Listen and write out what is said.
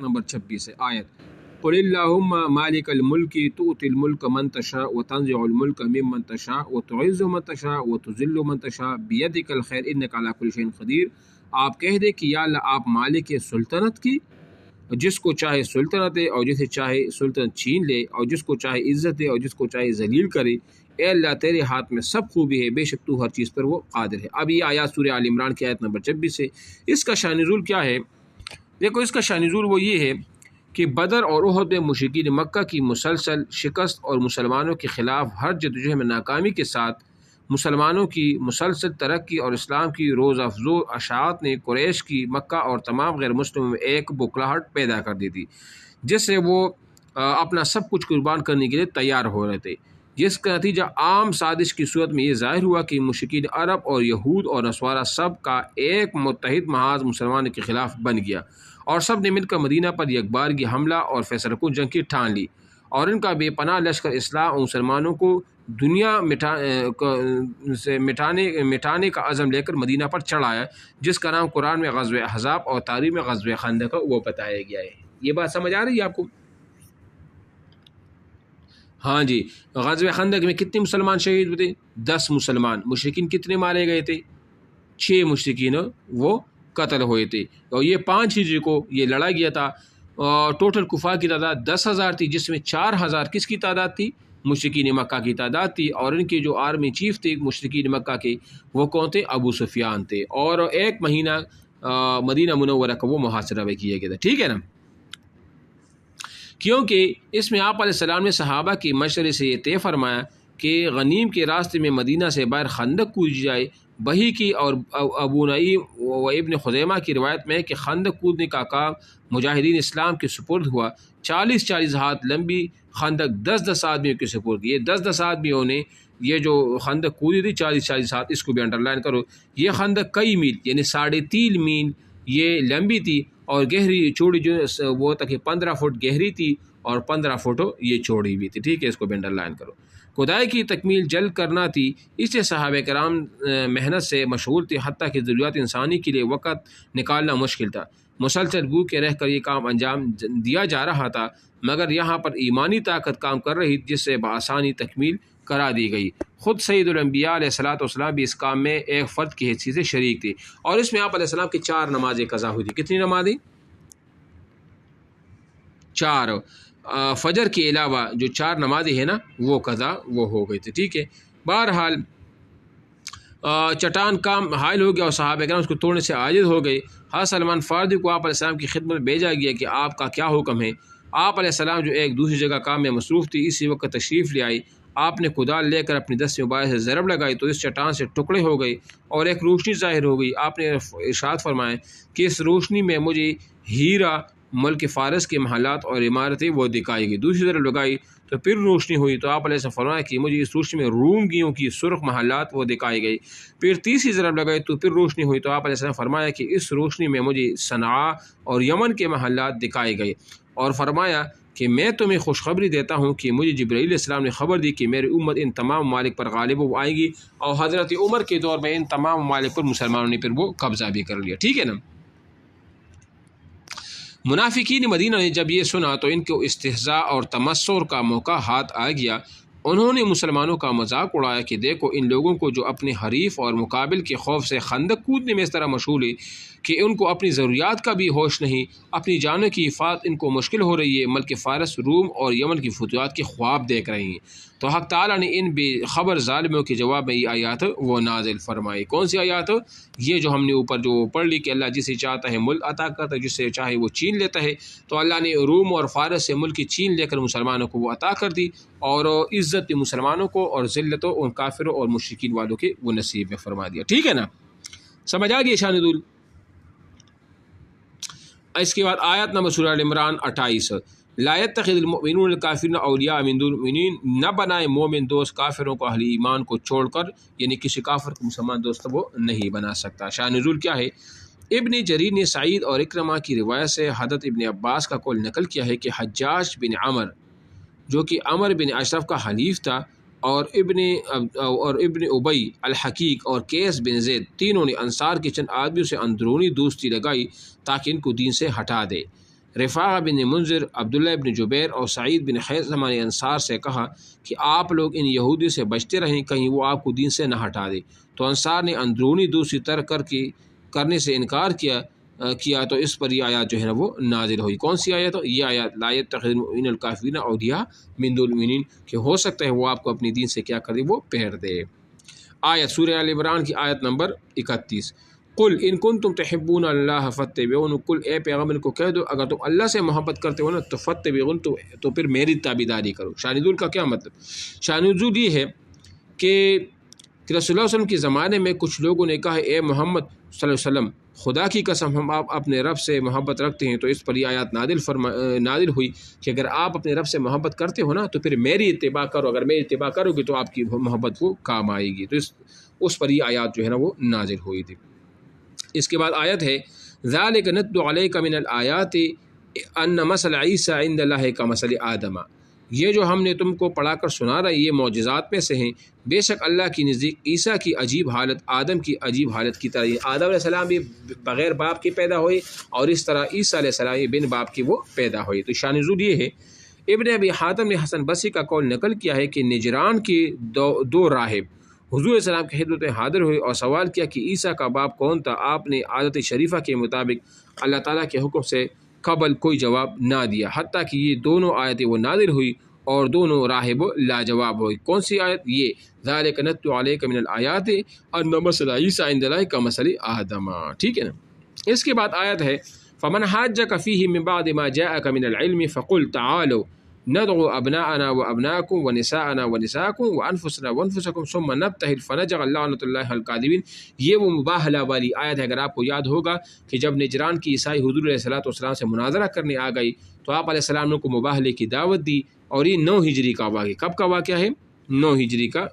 Number 26 آیت قل اللہم مالک الملک تؤتی الملک من تشاء وتنزع الملک ممن تشاء وتعز من تشاء وتذل من تشاء بیدک الخیر انک علی کل شیء قدیر. آپ کہہ دیں کہ یا اللہ آپ مالک سلطنت کی، جس کو چاہے سلطنت دے اور جسے چاہے سلطنت چھین لے، اور جس کو چاہے عزت دے اور جس کو چاہے ذلیل کرے. اے اللہ تیرے ہاتھ میں سب خوبی ہے، بے شک تو ہر چیز پر وہ قادر ہے. اب یہ آیات سورہ آل عمران کی آیت نمبر 26 ہے. اس کا شان نزول کیا ہے؟ دیکھو اس کا شان نزول وہ یہ ہے کہ بدر اور احد میں مشرکین مکہ کی مسلسل شکست اور مسلمانوں کے خلاف ہر جدوجہد میں ناکامی کے ساتھ مسلمانوں کی مسلسل ترقی اور اسلام کی روز افزوں اشاعت نے قریش کی مکہ اور تمام غیر مسلموں میں ایک بکھلاہٹ پیدا کر دی تھی، جس سے وہ اپنا سب کچھ قربان کرنے کے لیے تیار ہو رہے تھے، جس کا نتیجہ عام سازش کی صورت میں یہ ظاہر ہوا کہ مشرکین عرب اور یہود اور نصارہ سب کا ایک متحد محاذ مسلمانوں کے خلاف بن گیا، اور سب نے مل کر مدینہ پر یکبارگی حملہ اور فیصلہ کن جنگ کی ٹھان لی، اور ان کا بے پناہ لشکر اسلام اور مسلمانوں کو دنیا مٹانے کا عزم لے کر مدینہ پر چڑھایا، جس کا نام قرآن میں غزوہ احزاب اور تاریخ میں غزوہ خندق وہ بتایا گیا ہے. یہ بات سمجھ آ رہی ہے آپ کو؟ ہاں جی. غزوہ خندق میں کتنے مسلمان شہید ہوئے تھے؟ 10 مسلمان. مشرکین کتنے مارے گئے تھے؟ 6 مشرکین وہ قتل ہوئے تھے. اور یہ 5 ہجری کو یہ لڑا گیا تھا. ٹوٹل کفار کی تعداد 10,000 تھی، جس میں 4,000 کس کی تعداد تھی؟ مشرکین مکہ کی تعداد تھی. اور ان کے جو آرمی چیف تھے مشرکین مکہ کے وہ کون تھے؟ ابو سفیان تھے. اور 1 مہینہ مدینہ منورہ کا وہ محاصرہ بھی کیا گیا تھا. ٹھیک ہے نا؟ کیونکہ اس میں آپ علیہ السلام نے صحابہ کی مشورے سے یہ طے فرمایا کہ غنیم کے راستے میں مدینہ سے باہر خندق کودی جائے. بہی کی اور ابو نعیم و ابن خزیمہ کی روایت میں ہے کہ خندق کودنے کا کام مجاہدین اسلام کے سپرد ہوا. 40 ہاتھ لمبی خندق 10 آدمیوں کے سپرد. یہ 10 آدمیوں نے یہ جو خندق کودی تھی 40 ہاتھ، اس کو بھی انڈر لائن کرو. یہ خندق کئی میل یعنی 3.5 میل یہ لمبی تھی، اور گہری چوڑی جو وہ تک 15 فٹ گہری تھی اور 15 فٹ یہ چوڑی بھی تھی. ٹھیک ہے، اس کو بھی انڈر لائن کرو. کھدائی کی تکمیل جلد کرنا تھی، اس لیے صحابہ کرام محنت سے مشغول تھے، حتیٰ کہ ضروریات انسانی کے لیے وقت نکالنا مشکل تھا. مسلسل بھوکے رہ کر یہ کام انجام دیا جا رہا تھا، مگر یہاں پر ایمانی طاقت کام کر رہی جس سے بآسانی تکمیل کرا دی گئی. خود سید الانبیاء علیہ الصلوۃ والسلام بھی اس کام میں ایک فرد کی حیثیت سے شریک تھے. اور اس میں آپ علیہ السلام کی 4 نمازیں قضا ہوئی تھی. کتنی نمازیں؟ 4. فجر کے علاوہ جو 4 نمازیں ہیں نا وہ قضا وہ ہو گئی تھی. ٹھیک ہے. بہرحال چٹان کام حائل ہو گیا اور صحابہ کرام اس کو توڑنے سے عاجز ہو گئے. حضرت سلمان فارسی کو آپ علیہ السلام کی خدمت میں بھیجا گیا کہ آپ کا کیا حکم ہے. آپ علیہ السلام جو ایک دوسری جگہ کام میں مصروف تھی اسی وقت تشریف لے آئی. آپ نے کدال لے کر اپنی دست مبارک سے ضرب لگائی تو اس چٹان سے ٹکڑے ہو گئے اور ایک روشنی ظاہر ہو گئی. آپ نے ارشاد فرمایا کہ اس روشنی میں مجھے ہیرا ملک فارس کے محلات اور عمارتیں وہ دکھائی گئی. دوسری ضرب لگائی تو پھر روشنی ہوئی تو آپ علیہ السلام فرمایا کہ مجھے اس روشنی میں رومگیوں کی سرخ محلات وہ دکھائی گئی. پھر تیسری ضرب لگائی تو پھر روشنی ہوئی تو آپ علیہ السلام فرمایا کہ اس روشنی میں مجھے صنعاء اور یمن کے محلات دکھائے گئے، اور فرمایا کہ میں تمہیں خوشخبری دیتا ہوں کہ مجھے جبرائیل علیہ السلام نے خبر دی کہ میری امت ان تمام ممالک پر غالب وہ آئے گی. اور حضرت عمر کے دور میں ان تمام ممالک پر مسلمانوں نے پھر وہ قبضہ بھی کر لیا. ٹھیک ہے نا؟ منافقین مدینہ نے جب یہ سنا تو ان کو استہزاء اور تمسخر کا موقع ہاتھ آ گیا. انہوں نے مسلمانوں کا مذاق اڑایا کہ دیکھو ان لوگوں کو جو اپنے حریف اور مقابل کے خوف سے خندق کودنے میں اس طرح مشغول ہے کہ ان کو اپنی ضروریات کا بھی ہوش نہیں، اپنی جانوں کی حفاظت ان کو مشکل ہو رہی ہے، ملک فارس، روم اور یمن کی فتوحات کے خواب دیکھ رہے ہیں. تو حق تعالیٰ نے ان بے خبر ظالموں کے جواب میں یہ آیات وہ نازل فرمائی. کون سی آیات؟ یہ جو ہم نے اوپر جو پڑھ لی کہ اللہ جسے چاہتا ہے ملک عطا کرتا ہے، جسے چاہے وہ چھین لیتا ہے. تو اللہ نے روم اور فارس سے ملک چھین لے کر مسلمانوں کو وہ عطا کر دی، اور عزت مسلمانوں کو اور ذلت ان کافروں اور مشرکین والوں کے وہ نصیب میں فرما دیا. ٹھیک ہے نا؟ سمجھ آ گئی شان نزول؟ اس کے بعد آیت نمبر سورہ ال عمران 28. لا يتخذ المؤمنون الکافرین اولیاء من دون المؤمنین، نہ بنائے مومن دوست کافروں کو اہل ایمان کو چھوڑ کر، یعنی کسی کافر کو مسلمان دوست وہ نہیں بنا سکتا. شان نزول کیا ہے؟ ابن جریر نے سعید اور اکرمہ کی روایت سے حضرت ابن عباس کا قول نقل کیا ہے کہ حجاج بن عمر جو کہ عمر بن اشرف کا حلیف تھا، اور ابن ابی الحقیق اور کیس بن زید تینوں نے انصار کے چند آدمیوں سے اندرونی دوستی لگائی تاکہ ان کو دین سے ہٹا دے. رفاع بن منذر، عبداللہ بن جبیر اور سعید بن خیثمہ نے انصار سے کہا کہ آپ لوگ ان یہودی سے بچتے رہیں، کہیں وہ آپ کو دین سے نہ ہٹا دے۔ تو انصار نے اندرونی دوسری طرح کرنے سے انکار کیا تو اس پر یہ آیات جو ہے نا وہ نازل ہوئی۔ کون سی آیت؟ یہ آیات لا یتخذ المؤمنون الکافرین اولیاء من دون المؤمنین، کہ ہو سکتا ہے وہ آپ کو اپنی دین سے کیا کر دے، وہ پھیر دے۔ آیت سورہ آل عمران کی آیت نمبر 31۔ قل ان کنتم تحبون اللہ فاتبعون، قل اے پیغمبر کو کہہ دو اگر تم اللہ سے محبت کرتے ہو نا تو فاتبعون، تو پھر میری تابعداری کرو۔ شان نزول کا کیا مطلب؟ شان نزول یہ ہے کہ رسول اللہ صلی اللہ علیہ وسلم کے زمانے میں کچھ لوگوں نے کہا اے محمد صلی اللہ علیہ وسلم، خدا کی قسم ہم آپ اپنے رب سے محبت رکھتے ہیں، تو اس پر یہ آیات نازل ہوئی کہ اگر آپ اپنے رب سے محبت کرتے ہو نا تو پھر میری اتباع کرو، اگر میری اتباع کرو گے تو آپ کی محبت وہ کام آئے گی۔ تو اس پر یہ آیات جو ہے نا وہ نازل ہوئی تھی۔ اس کے بعد آیت ہے ذالک نتلو علیک من الآیات ان مثل عیسی عند اللہ کمثل آدم، یہ جو ہم نے تم کو پڑھا کر سنا رہا ہے یہ معجزات میں سے ہیں، بے شک اللہ کی نزدیک عیسیٰ کی عجیب حالت آدم کی عجیب حالت کی طرح ہے۔ آدم علیہ السلام بھی بغیر باپ کے پیدا ہوئے اور اس طرح عیسیٰ علیہ السلام بھی بن باپ کے وہ پیدا ہوئے۔ تو شان نزول یہ ہے۔ ابن ابی حاتم نے حسن بصری کا قول نقل کیا ہے کہ نجران کے دو راہب حضور علیہ السلام کی خدمت میں حاضر ہوئے اور سوال کیا کہ عیسیٰ کا باپ کون تھا؟ آپ نے عادت شریفہ کے مطابق اللہ تعالیٰ کے حکم سے قبل کوئی جواب نہ دیا، حتیٰ کہ یہ دونوں آیتیں وہ نازل ہوئی اور دونوں راہب لاجواب ہوئی۔ کون سی آیت؟ یہ ذالک نتلو علیک من الآیات ان مثل عیسی عند اللہ کمثل آدم، ٹھیک ہے نا۔ اس کے بعد آیت ہے فمن حاجک فیہ من بعد ما جاءک من العلم فقل تعالوا ندعو ابناءنا وابناءکم ونساءنا ونساءکم وانفسنا وانفسکم ثم نبتہل فنجعل لعنۃ اللہ علی الکاذبین۔ یہ وہ مباہلہ والی آیت ہے۔ اگر آپ کو یاد ہوگا کہ جب نجران کی عیسائی حضور علیہ السلام سے مناظرہ کرنے آ گئی تو آپ علیہ السلام نے کو مباہلے کی دعوت دی، اور یہ 9 ہجری کا واقعہ، کب کا واقعہ ہے؟ 9 ہجری کا